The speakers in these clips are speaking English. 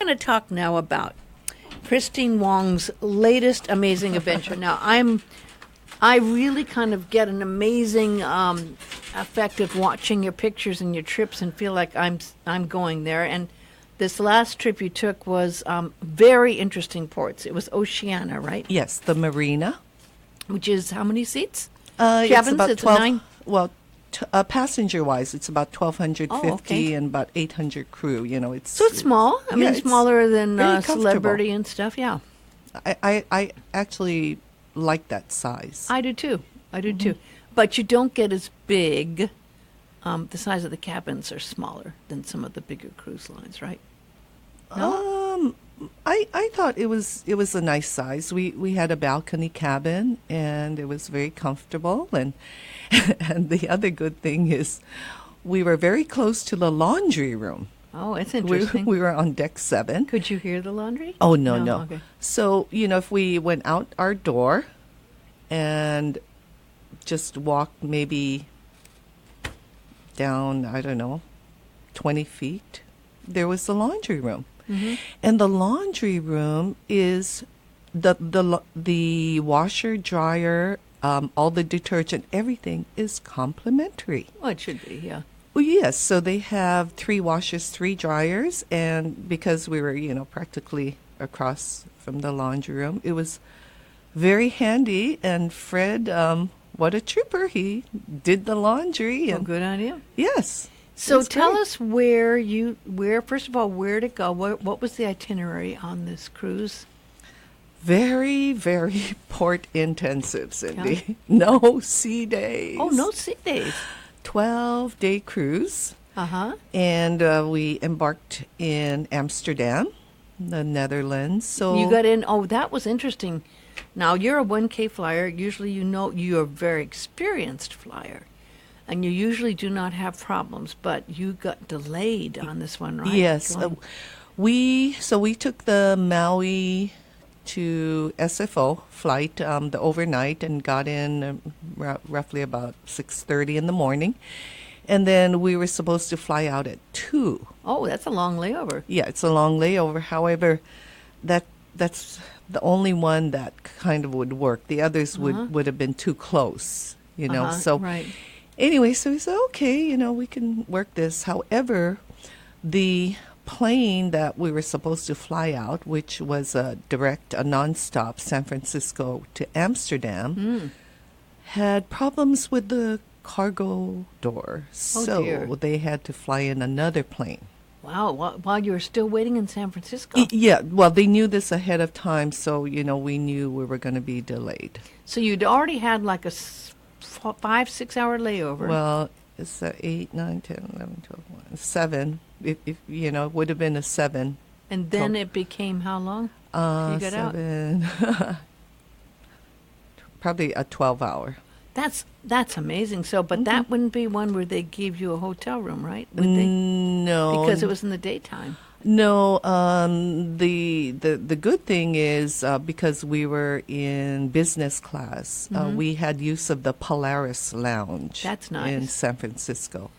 to talk now about Christine Wong's latest amazing adventure. Now, I really kind of get an amazing effect of watching your pictures and your trips and feel like I'm going there. And this last trip you took was very interesting ports. It was Oceana, right? Yes, the marina. Which is how many seats? It's about 12. 9? Well, passenger-wise, it's about 1,250 and about 800 crew. It's small. I mean, smaller than very Celebrity and stuff. Yeah, I actually like that size. I do too. But you don't get as big. The size of the cabins are smaller than some of the bigger cruise lines, right? No? I thought it was a nice size. We had a balcony cabin and it was very comfortable, and and the other good thing is we were very close to the laundry room. Oh, it's interesting. We were on deck 7. Could you hear the laundry? Oh, no. Okay. So, if we went out our door and just walked maybe down, I don't know, 20 feet, there was the laundry room. Mm-hmm. And the laundry room is the washer, dryer, all the detergent, everything is complimentary. Well, it should be, yeah. Well, yes. So they have 3 washers, 3 dryers, and because we were, practically across from the laundry room, it was very handy. And Fred, what a trooper! He did the laundry. And good idea. Yes. So tell us first of all, where to go. What was the itinerary on this cruise? Very, very port intensive, Cindy. Yeah. No sea days. Oh, no sea days. 12-day cruise. Uh-huh. And we embarked in Amsterdam, the Netherlands. So you got in. Oh, that was interesting. Now, you're a 1K flyer. Usually, you're a very experienced flyer. And you usually do not have problems, but you got delayed on this one, right? Yes. We took the Maui to SFO flight, the overnight, and got in roughly about 6:30 in the morning. And then we were supposed to fly out at 2. Oh, that's a long layover. Yeah, it's a long layover. However, that's the only one that kind of would work. The others would have been too close, So right. Anyway, so we said, okay, we can work this. However, the plane that we were supposed to fly out, which was a nonstop San Francisco to Amsterdam, had problems with the cargo door. So dear. They had to fly in another plane. Wow, while you were still waiting in San Francisco? Yeah, well, they knew this ahead of time, so, we knew we were going to be delayed. So you'd already had like a 5-6 hour layover. Well, it's 8, 9, 10, 11, 12, 7. If it would have been a 7. And then it became how long? You got 7. Probably a 12-hour. That's amazing. So, but that wouldn't be one where they gave you a hotel room, right? Would they? No, because it was in the daytime. No, the good thing is because we were in business class, we had use of the Polaris Lounge. That's nice. In San Francisco.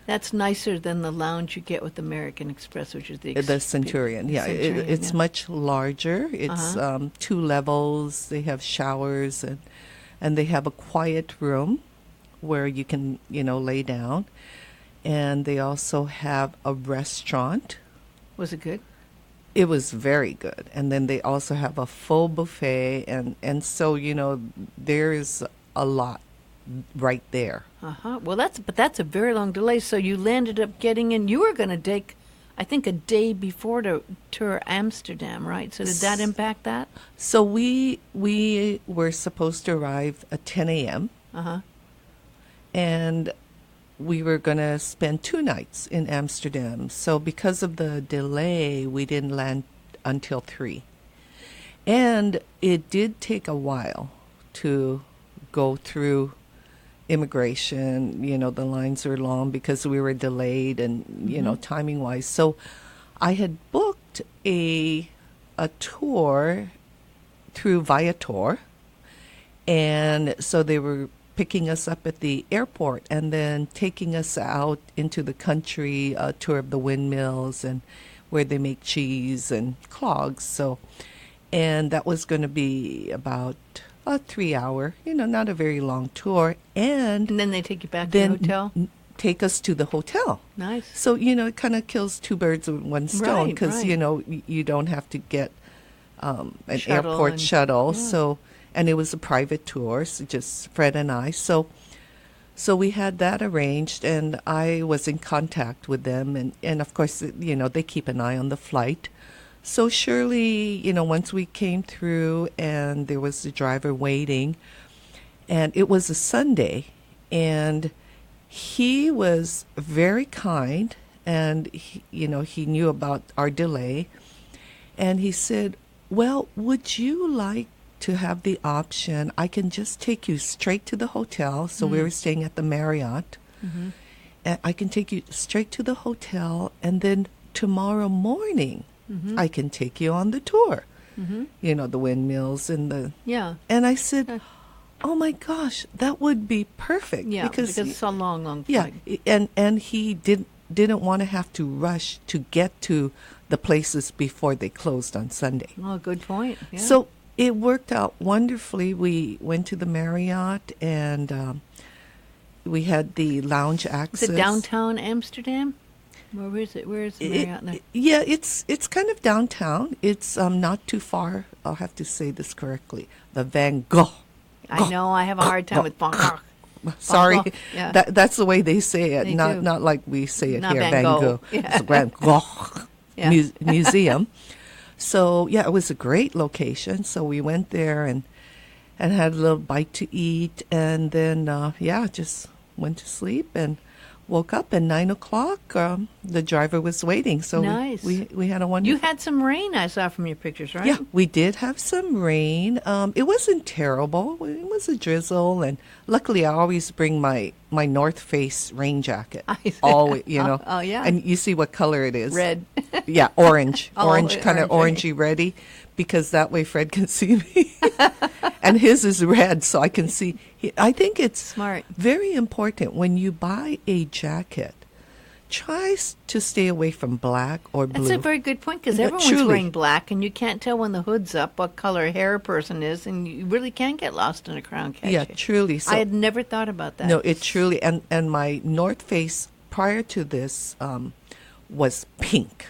That's nicer than the lounge you get with American Express, which is the Centurion. Yeah, it's much larger. It's 2 levels. They have showers and they have a quiet room where you can lay down, and they also have a restaurant. Was it good? It was very good. And then they also have a full buffet. And so, there's a lot right there. Uh-huh. Well, that's a very long delay. So you landed up getting in. You were going to take, I think, a day before to tour Amsterdam, right? So did that impact that? So we were supposed to arrive at 10 a.m. Uh-huh. And we were going to spend 2 nights in Amsterdam. So because of the delay, we didn't land until 3. And it did take a while to go through immigration. The lines were long because we were delayed and, timing-wise. So I had booked a tour through Viator. And so they were picking us up at the airport and then taking us out into the country, a tour of the windmills, and where they make cheese and clogs. So, and that was going to be about a 3 hour, not a very long tour. And then they take you back to the hotel? Take us to the hotel. Nice. So, it kind of kills two birds with one stone because, right. You don't have to get an Shuttle airport shuttle. Yeah. So, and it was a private tour, so just Fred and I. So we had that arranged, and I was in contact with them. And of course, they keep an eye on the flight. So surely, once we came through and there was the driver waiting, and it was a Sunday, and he was very kind, and he knew about our delay, and he said, well, would you like to have the option, I can just take you straight to the hotel. So we were staying at the Marriott. Mm-hmm. And I can take you straight to the hotel, and then tomorrow morning I can take you on the tour. Mm-hmm. The windmills and the... Yeah. And I said, oh my gosh, that would be perfect. Yeah, because it's a long yeah, flight. and he didn't want to have to rush to get to the places before they closed on Sunday. Oh, good point. Yeah. So it worked out wonderfully. We went to the Marriott, and we had the lounge access. Is it downtown Amsterdam? Where is it? Where is the Marriott now? Yeah, it's kind of downtown. It's not too far. I'll have to say this correctly. The Van Gogh. I know. I have a hard time with Van Gogh. Sorry, Yeah. that's the way they say it. They not do. not like we say it Not here. Van Gogh. It's the Van Gogh Yeah. Museum. So yeah, it was a great location. So we went there and had a little bite to eat, and then just went to sleep and woke up at 9:00. The driver was waiting, so Nice. we had a wonderful. You had some rain, I saw from your pictures, right? Yeah, we did have some rain. It wasn't terrible. It was a drizzle, and luckily I always bring my North Face rain jacket. Always, Oh, yeah. And you see what color it is. Red. Yeah, orange. Oh, Orange, kind of orange, orangey reddy, because that way Fred can see me. And his is red, so I can see. I think it's Smart. very important when you buy a jacket, try to stay away from black or blue. That's a very good point, because Yeah, everyone's truly. wearing black, and you can't tell when the hood's up what color hair a person is, and you really can get lost in a crown catch. Yeah, truly. So, I had never thought about that. no, it truly, and my North Face prior to this was pink.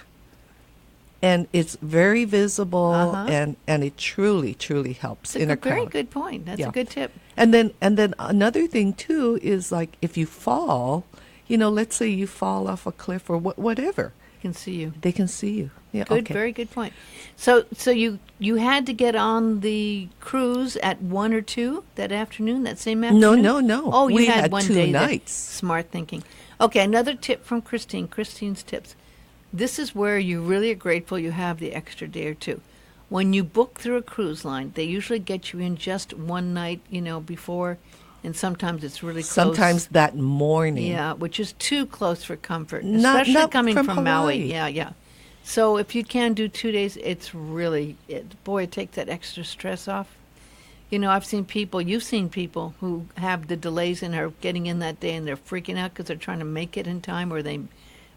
And it's very visible, and it truly helps It's in a a crowd. very good point. That's Yeah. a good tip. And then another thing too is, like, if you fall, let's say you fall off a cliff or whatever, I can see you. they can see you. Yeah, Good, okay. very good point. So you had to get on the cruise at 1 or 2 that afternoon, that same afternoon? No. Oh, you We had had one 2 day there. nights. Smart thinking. Okay, another tip from Christine. Christine's tips. This is where you really are grateful you have the extra day or two. When you book through a cruise line, they usually get you in just one night, before, and sometimes it's really close. Sometimes that morning. Yeah, which is too close for comfort, Not especially coming from from Maui. Hawaii. Yeah. So if you can do 2 days, it's really, it takes that extra stress off. You've seen people who have the delays and are getting in that day, and they're freaking out because they're trying to make it in time, or they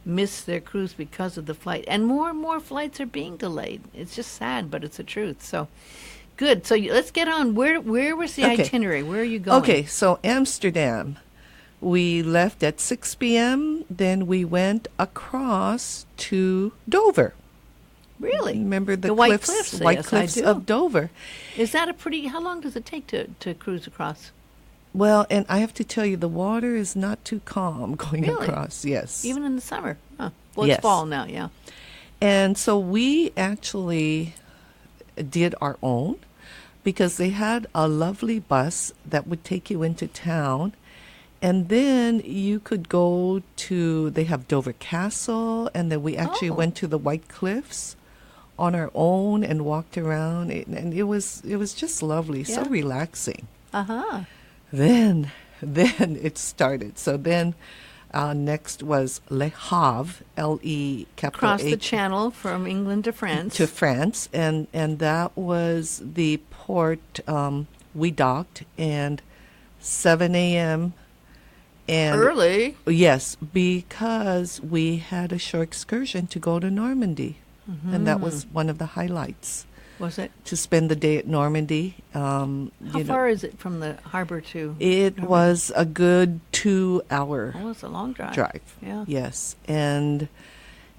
miss their cruise because of the flight. And more flights are being delayed. It's just sad, but it's the truth. So, good. So let's get on. Where was the Okay. itinerary? Where are you going? Okay, so Amsterdam. We left at 6 p.m. Then we went across to Dover. Really? Remember the White cliffs, Cliffs? White Yes, I Cliffs do. of Dover. Is that how long does it take to cruise across? Well, and I have to tell you, the water is not too calm going Really? across. Yes. Even in the summer? Huh. Well, Yes. it's fall now, yeah. And so we actually did our own, because they had a lovely bus that would take you into town. And then you could go they have Dover Castle, and then we actually Oh. went to the White Cliffs on our own and walked around. And it was just lovely, so Yeah. relaxing. Uh-huh. Then it started. So then next was Le Havre, L-E capital Across the H, channel from England to France. to France, and that was the port. We docked, and 7 a.m. And Early. yes, because we had a short excursion to go to Normandy, and that was one of the highlights. Was it? To spend the day at Normandy. How far is it from the harbor to? It Normandy? was a good 2-hour Oh, it's a long drive. Yeah. Yes, and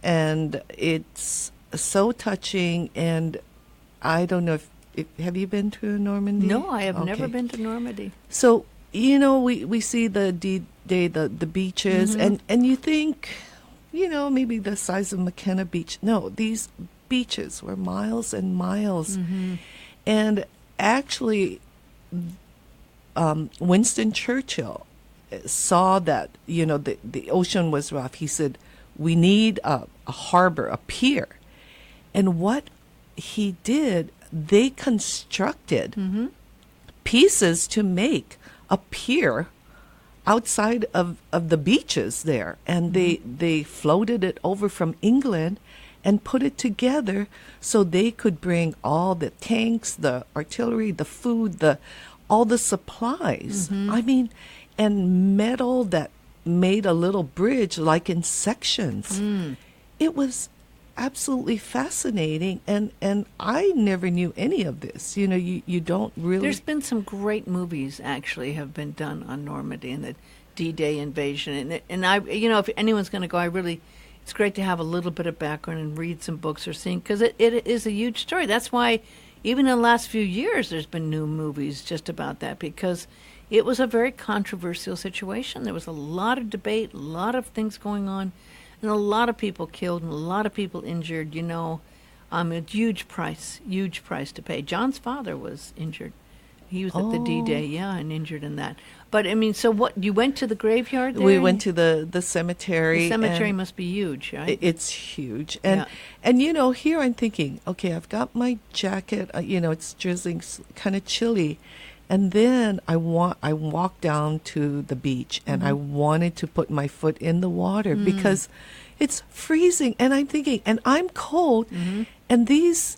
it's so touching. And I don't know if have you been to Normandy? No, I have never Okay. been to Normandy. So we see the D-Day, the beaches, and you think, maybe the size of McKenna Beach. No, these beaches were miles and miles. And actually, Winston Churchill saw that, the ocean was rough. He said, we need a harbor, a pier. And what he did, they constructed pieces to make a pier outside of the beaches there. And they floated it over from England and put it together so they could bring all the tanks, the artillery, the food, all the supplies. I mean, and metal that made a little bridge like in sections. It was absolutely fascinating, and I never knew any of this. You don't really. There's been some great movies actually have been done on Normandy and the D-Day invasion, and I, if anyone's going to go, it's great to have a little bit of background and read some books or see, because it is a huge story. That's why even in the last few years there's been new movies just about that, because it was a very controversial situation. There was a lot of debate, a lot of things going on, and a lot of people killed and a lot of people injured. A huge price to pay. John's father was injured. He was at the D-Day, and injured in that. But, so what, you went to the graveyard there? We went to the cemetery. The cemetery must be huge, right? It's huge. And here I'm thinking, okay, I've got my jacket, it's drizzling, kind of chilly. And then I walked down to the beach, and I wanted to put my foot in the water because it's freezing. And I'm thinking, and I'm cold, and these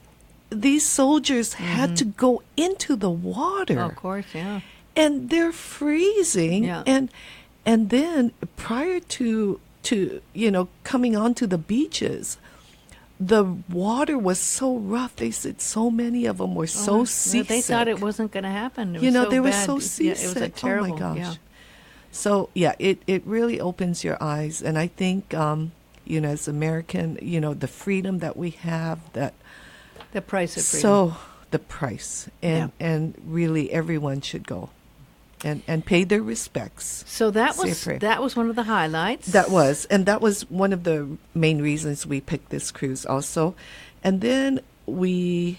soldiers had to go into the water. Oh, of course, yeah. And they're freezing. Yeah. And then prior to coming onto the beaches, the water was so rough. They said so many of them were so seasick. They thought it wasn't going to happen. It was they were bad. so Yeah, seasick. it was terrible. Oh my gosh. Yeah. So it really opens your eyes, and I think as American, the freedom that we have, that The price of freedom. so the price, and really everyone should go and pay their respects. So that Say a was prayer. one of the highlights. That was one of the main reasons we picked this cruise also. And then we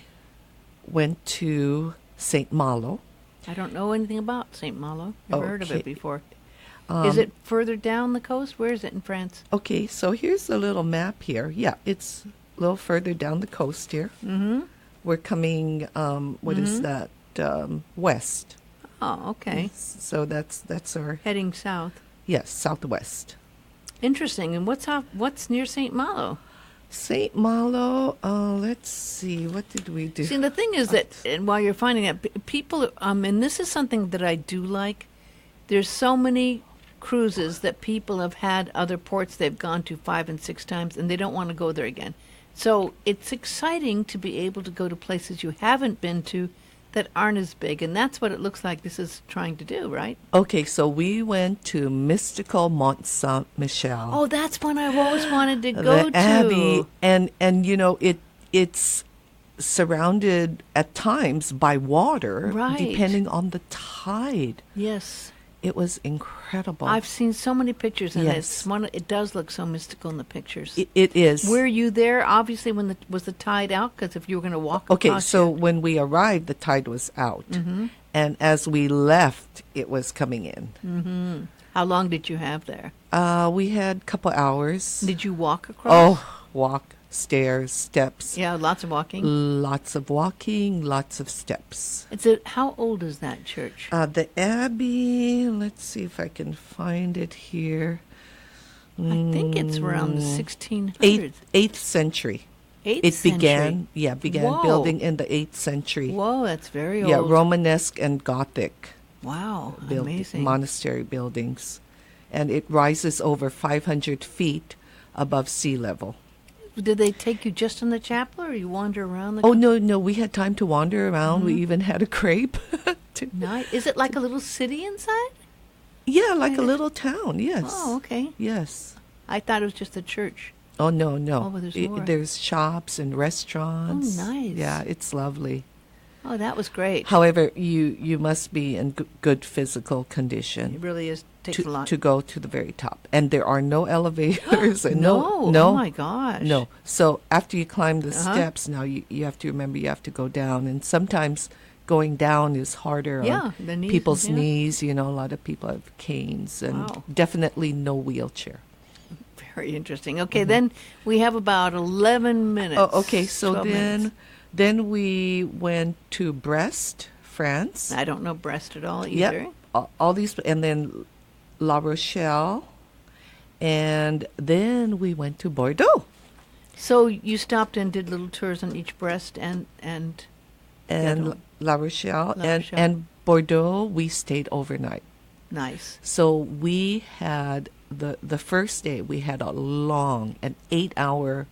went to St. Malo. I don't know anything about St. Malo. Never heard of it Okay. before. Is it further down the coast? Where is it in France? Okay, so here's a little map here. Yeah, it's a little further down the coast here. We're coming, what is that, west. Oh, okay. So that's our, Heading south. yes, southwest. Interesting. And what's near St. Malo? St. Malo, let's see, what did we do? See, the thing is that, and while you're finding out, people, and this is something that I do like, there's so many cruises that people have had other ports they've gone to 5 and 6 times, and they don't want to go there again. So it's exciting to be able to go to places you haven't been to that aren't as big, and that's what it looks like this is trying to do, right? Okay, so we went to mystical Mont Saint Michel. Oh, that's one I've always wanted to go the to. Abbey, and it's surrounded at times by water, Right. depending on the tide. Yes. It was incredible. I've seen so many pictures, and Yes. it does look so mystical in the pictures. It is. Were you there, obviously, when was the tide out? Because if you were going to walk Okay, across so it- when we arrived, the tide was out. And as we left, it was coming in. How long did you have there? We had a couple hours. Did you walk across? Oh, walk, stairs, steps. Yeah, lots of walking. Lots of walking, lots of steps. How old is that church? The Abbey, let's see if I can find it here. I think it's around the 1600s. 8th century. Eighth It century. began Whoa. building in the 8th century. Whoa, that's very old. Yeah, Romanesque and Gothic Wow, building, amazing. monastery buildings. and it rises over 500 feet above sea level. Did they take you just in the chapel, or you wander around the? Oh, no, we had time to wander around. We even had a crepe. Nice. Is it like a little city inside? Yeah, like a little town, yes. Oh, okay. Yes. I thought it was just a church. Oh, no. Oh, but there's more. There's shops and restaurants. Oh, nice. Yeah, it's lovely. Oh, that was great. However, you must be in good physical condition. It really is. Takes a lot to go to the very top. And there are no elevators. And no. no. Oh, my gosh. No. So after you climb the steps, now you have to remember you have to go down. And sometimes going down is harder on the knees, people's knees. You know, a lot of people have canes, and definitely no wheelchair. Very interesting. Okay, then we have about 11 minutes. Oh, okay. So 12 minutes. then we went to Brest, France. I don't know Brest at all either. Yep. All these, and then La Rochelle, and then we went to Bordeaux. So you stopped and did little tours on each Brest and La Rochelle, and Bordeaux. We stayed overnight. Nice. So we had the first day. We had a long, an 8-hour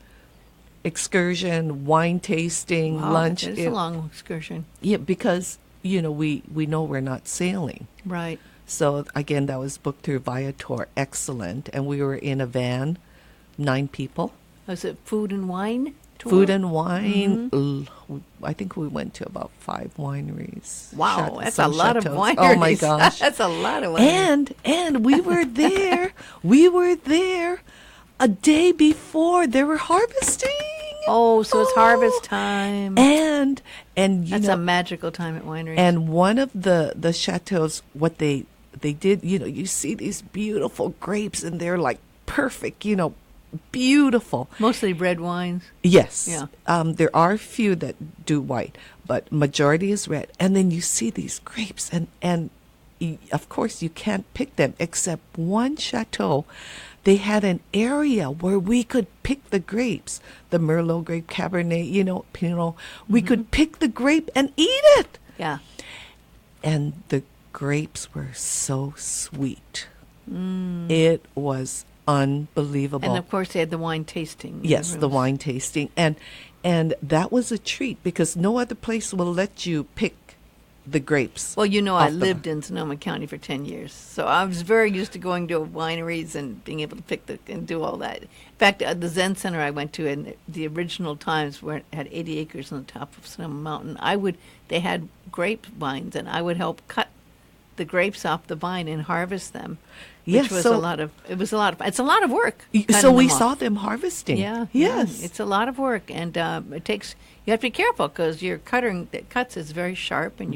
excursion, wine tasting, lunch. It's a long excursion. Yeah, because we know we're not sailing. Right. So again, that was booked through Viator. Excellent. And we were in a van, 9 people. Was it food and wine tour? Food and wine. I think we went to about 5 wineries. Wow, that's a lot of wineries. Oh my gosh. That's a lot of wineries. And we were there. We were there a day before they were harvesting. Oh, so it's harvest time. And that's a magical time at wineries. And one of the chateaus, what they did, you see these beautiful grapes, and they're like perfect, beautiful. Mostly red wines. Yes. Yeah. There are a few that do white, but majority is red. And then you see these grapes, and of course you can't pick them, except one chateau. They had an area where we could pick the grapes, the Merlot grape, Cabernet, Pinot. We could pick the grape and eat it. Yeah. And the grapes were so sweet. It was unbelievable. And of course they had the wine tasting. Yes, the wine tasting. And that was a treat, because no other place will let you pick the grapes. Well, I lived in Sonoma County for 10 years, so I was very used to going to wineries and being able to pick and do all that. In fact, the Zen Center I went to in the original times, where it had 80 acres on the top of Sonoma Mountain, they had grape vines, and I would help cut the grapes off the vine and harvest them. Which was a lot of fun. It's a lot of work. So we saw them harvesting. Yeah. Yes. Yeah, it's a lot of work, and you have to be careful, because your cutter that cuts is very sharp, and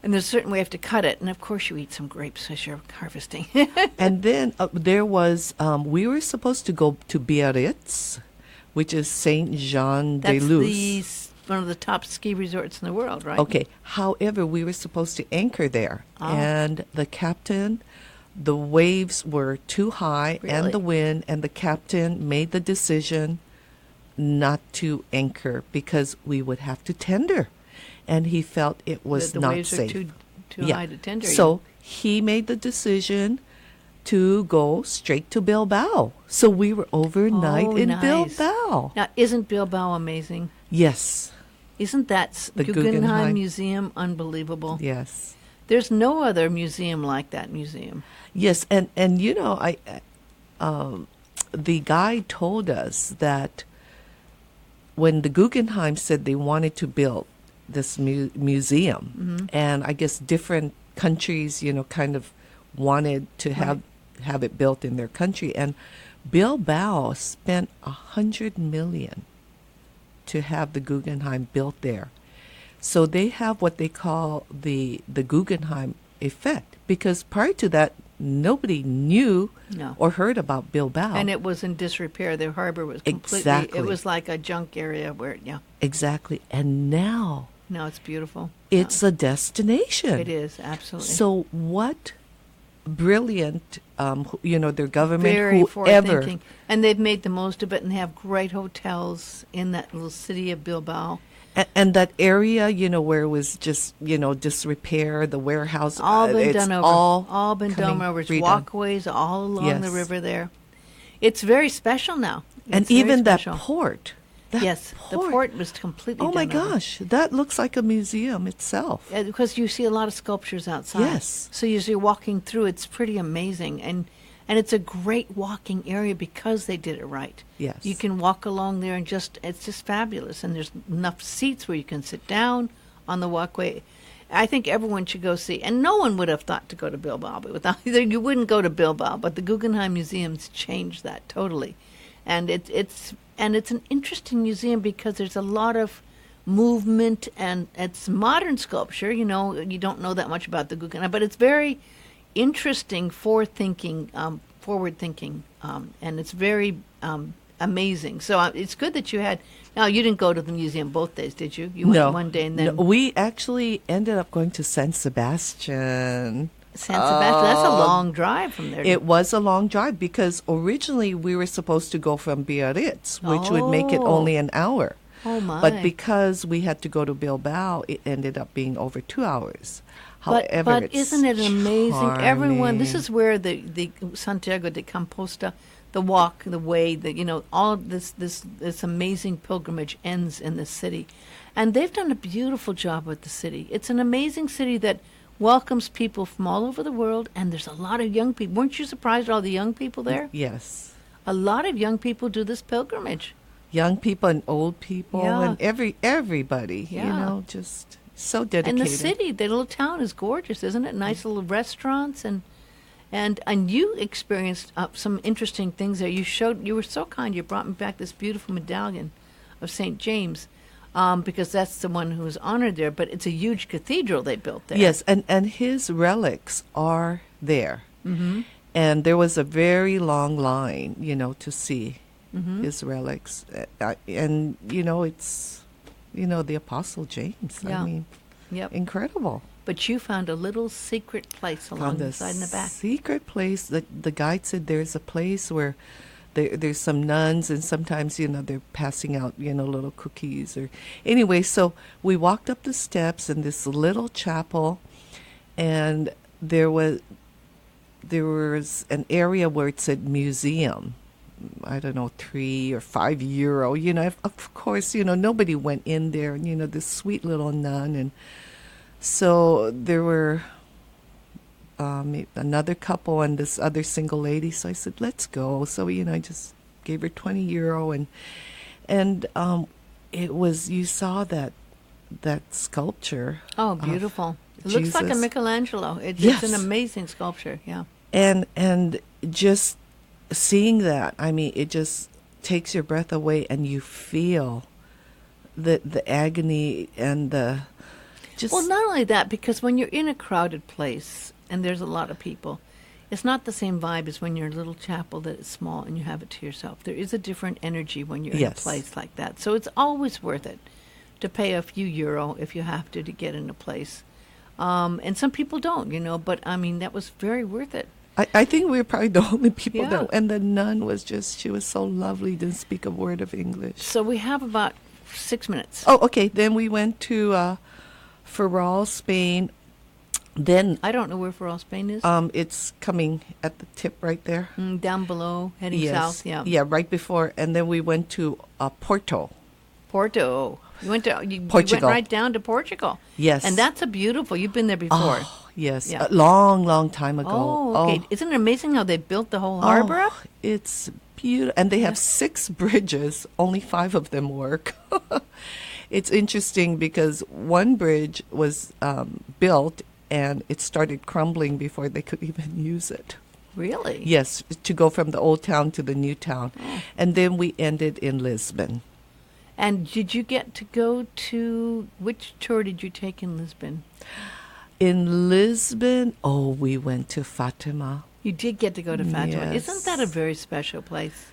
and there's a certain way you have to cut it, and of course you eat some grapes as you're harvesting. And then there was we were supposed to go to Biarritz, which is Saint Jean de Luz. That's one of the top ski resorts in the world, right? Okay. However, we were supposed to anchor there, and the captain. The waves were too high, and the wind, and the captain made the decision not to anchor, because we would have to tender, and he felt it was the not waves safe. Are too high to tender. So he made the decision to go straight to Bilbao. So we were overnight in Bilbao. Now, isn't Bilbao amazing? Yes. Isn't that the Guggenheim Museum unbelievable? Yes. There's no other museum like that museum. Yes, and the guide told us that when the Guggenheim said they wanted to build this museum, and I guess different countries, kind of wanted to have it built in their country, and Bilbao spent $100 million to have the Guggenheim built there. So they have what they call the Guggenheim effect, because prior to that, nobody knew or heard about Bilbao. And it was in disrepair. The harbor was completely, it was like a junk area where, Exactly. And now it's beautiful. It's a destination. It is, absolutely. So what brilliant, their government, Very whoever. forward-thinking. And they've made the most of it and have great hotels in that little city of Bilbao. And that area, where it was just, disrepair, the warehouse. All been it's done over. All been done over. It's redone. walkways all along the Yes. river there. It's very special now. And It's very even that special. port. Yes, the port was completely Oh my done over. gosh, that looks like a museum itself. Because you see a lot of sculptures outside. Yes. So as you're walking through, it's pretty amazing. And it's a great walking area because they did it right. Yes. You can walk along there and it's just fabulous. And there's enough seats where you can sit down on the walkway. I think everyone should go see. And no one would have thought to go to Bilbao. But you wouldn't go to Bilbao. But the Guggenheim Museum's changed that totally. And it's an interesting museum because there's a lot of movement and it's modern sculpture. You don't know that much about the Guggenheim, but it's very interesting, forward-thinking, and it's very amazing. So it's good that you had. Now you didn't go to the museum both days, did you? You went one day and then we actually ended up going to San Sebastian. San Sebastian. That's a long drive from there. It was a long drive because originally we were supposed to go from Biarritz, which would make it only an hour. Oh my! But because we had to go to Bilbao, it ended up being over 2 hours. However, But isn't it amazing? Everyone, this charming. is where the Santiago de Compostela, the walk, the way, all of this amazing pilgrimage ends in this city, and they've done a beautiful job with the city. It's an amazing city that welcomes people from all over the world, and there's a lot of young people. Weren't you surprised at all the young people there? Yes. A lot of young people do this pilgrimage. Young people and old people Yeah. and everybody, Yeah. just so dedicated. And the city, the little town is gorgeous, isn't it? Nice little restaurants and you experienced some interesting things there. You were so kind. You brought me back this beautiful medallion of St. James, because that's the one who was honored there. But it's a huge cathedral they built there. Yes, and his relics are there. Mm-hmm. And there was a very long line, to see his relics. And, it's, the Apostle James. Yeah. I mean, Yep. incredible. But you found a little secret place along Found the a side and the back. secret place. The guide said there's a place where there's some nuns, and sometimes they're passing out little cookies or anyway. So we walked up the steps in this little chapel, and there was an area where it said museum. I don't know, €3 or €5. Of course, nobody went in there. And this sweet little nun, and so there were another couple and this other single lady. So I said, let's go. So I just gave her €20, and it was, you saw that sculpture. Oh, beautiful! It looks like a Jesus. Michelangelo. Yes. It's an amazing sculpture. Yeah. And just seeing that, I mean, it just takes your breath away, and you feel the agony and the just. Well, not only that, because when you're in a crowded place and there's a lot of people, it's not the same vibe as when you're in a little chapel that is small and you have it to yourself. There is a different energy when you're in a Yes. place like that. So it's always worth it to pay a few euro if you have to get in a place. And some people don't, but I mean, that was very worth it. I think we were probably the only people Yeah. and the nun was she was so lovely, didn't speak a word of English. So we have about 6 minutes. Oh, okay. Then we went to Ferrol, Spain. Then I don't know where Ferrol, Spain is. it's coming at the tip right there. Down below, heading Yes. south. Yeah. Yeah, right before. And then we went to Porto. Porto. You went Portugal. went right down to Portugal. Yes. And that's a beautiful. You've been there before. Oh, yes. Yeah. A long time ago. Oh, okay. Isn't it amazing how they built the whole harbor up? It's beautiful. And they have 6 bridges. Only 5 of them work. It's interesting because one bridge was built and it started crumbling before they could even use it. Really? Yes, to go from the old town to the new town. Oh. And then we ended in Lisbon. And did you get to go to, which tour did you take in Lisbon? In Lisbon, we went to Fatima. You did get to go to Fatima. Yes. Isn't that a very special place?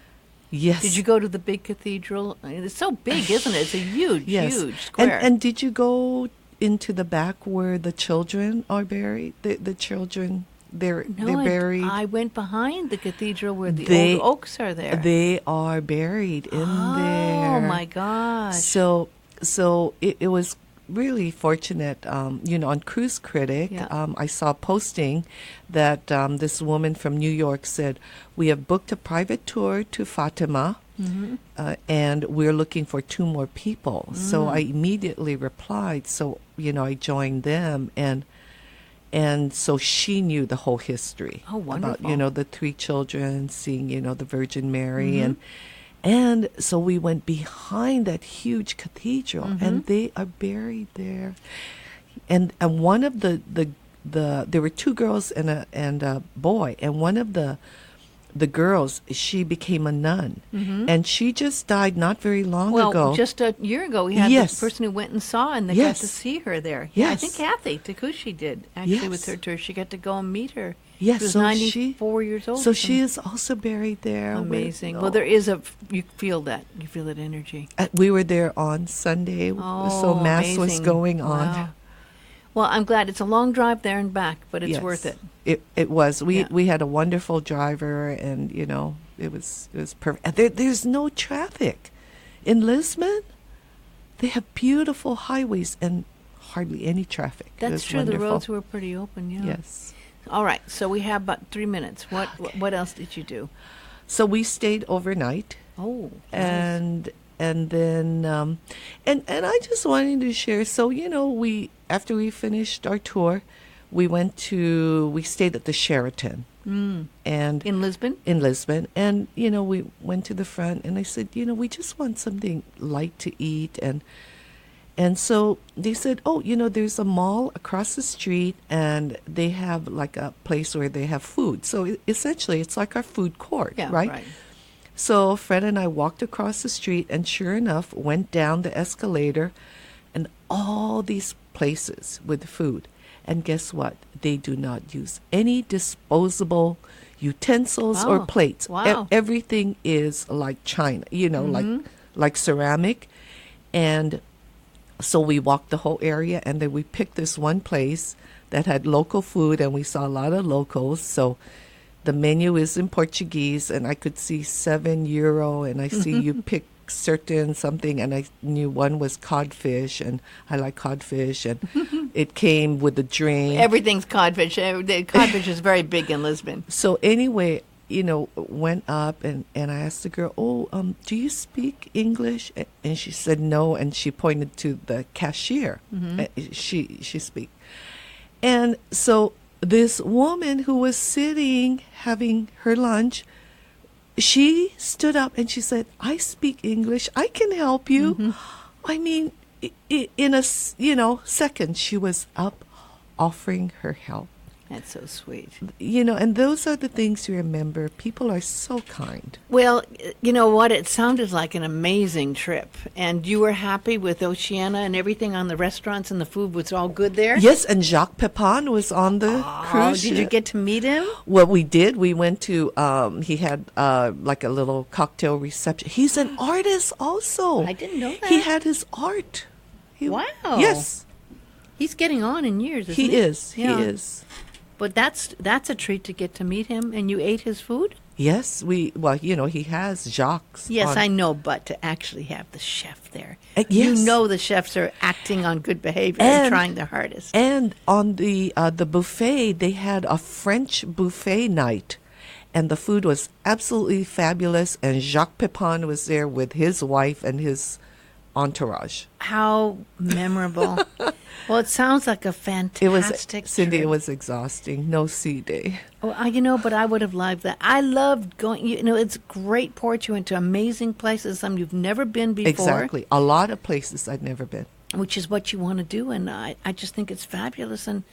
Yes. Did you go to the big cathedral? I mean, it's so big, isn't it? It's a huge, Yes. huge square. And did you go into the back where the children are buried? The children, They're No, buried. I went behind the cathedral where the They- old oaks are there. They are buried in there. Oh my gosh! So it was really fortunate. On Cruise Critic, Yeah. I saw a posting that this woman from New York said, "We have booked a private tour to Fatima, and we're looking for 2 more people." So I immediately replied. So I joined them, and so she knew the whole history Oh, about wonderful. the 3 children, seeing the Virgin Mary, and so we went behind that huge cathedral, and they are buried there. And one of the there were 2 girls and a boy, and one of the girls, she became a nun, and she just died not very long Well, ago. just a year ago, we had Yes. this person who went and saw, and they Yes. got to see her there. Yeah, I Yes. think Kathy Takushi did actually with Yes. her tour. She got to go and meet her. Yes, she was so 94 years old. So she is also buried there. Amazing. With- Well, there is you feel that energy. We were there on Sunday, so Mass was amazing. going on. Wow. Well, I'm glad. It's a long drive there and back, but it's Yes. worth it. It was. Yeah. We had a wonderful driver, and it was perfect. There's no traffic in Lisbon. They have beautiful highways and hardly any traffic. It That's was true. wonderful. The roads were pretty open. Yeah. Yes. All right. So we have about 3 minutes. What else did you do? So we stayed overnight. Oh. and then and I just wanted to share. So we, after we finished our tour, we stayed at the Sheraton, and In Lisbon? in Lisbon, and we went to the front, and I said, we just want something light to eat, and so they said, oh, there's a mall across the street, and they have like a place where they have food. So essentially, it's like our food court, Yeah. right? So Fred and I walked across the street, and sure enough, went down the escalator, and all these places with food. And guess what? They do not use any disposable utensils or Oh, plates. wow. Everything is like China, like ceramic. And so we walked the whole area, and then we picked this one place that had local food, and we saw a lot of locals. So the menu is in Portuguese, and I could see €7, and I see you pick certain something, and I knew one was codfish, and I like codfish, and it came with a drink. Everything's codfish. The codfish is very big in Lisbon. So anyway, went up, and I asked the girl, do you speak English? And she said no, and she pointed to the cashier. She speak. And so this woman who was sitting having her lunch, she stood up and she said, I speak English. I can help you. I mean, in a second, she was up offering her help. That's so sweet. And those are the things you remember. People are so kind. Well, you know what? It sounded like an amazing trip. And you were happy with Oceana and everything on the restaurants, and the food was all good there? Yes, and Jacques Pepin was on the cruise Did you ship. get to meet him? Well, we did. We went to, he had like a little cocktail reception. He's an artist also. I didn't know that. He had his art. Wow. Yes, He's getting on in years, isn't he? he is. Yeah. He is. But that's a treat to get to meet him, and you ate his food? Yes, he has Jacques. Yes, on- I know, but to actually have the chef there. Yes. You know the chefs are acting on good behavior and trying their hardest. And on the buffet, they had a French buffet night, and the food was absolutely fabulous. And Jacques Pepin was there with his wife and his entourage. How memorable. Well, it sounds like a fantastic Cindy, trip. it was exhausting. No sea day. Well, but I would have loved that. I loved going, it's great port. You went to amazing places, some you've never been before. Exactly. A lot of places I'd never been. Which is what you want to do, and I just think it's fabulous, and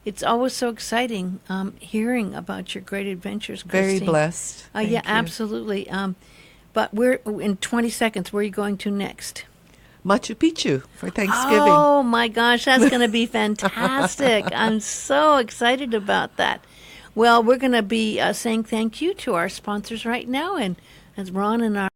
it's always so exciting hearing about your great adventures, Very Christine. blessed. Yeah, Thank you. absolutely. But we're in 20 seconds. Where are you going to next? Machu Picchu for Thanksgiving. Oh my gosh, that's going to be fantastic! I'm so excited about that. Well, we're going to be saying thank you to our sponsors right now, and as Ron and our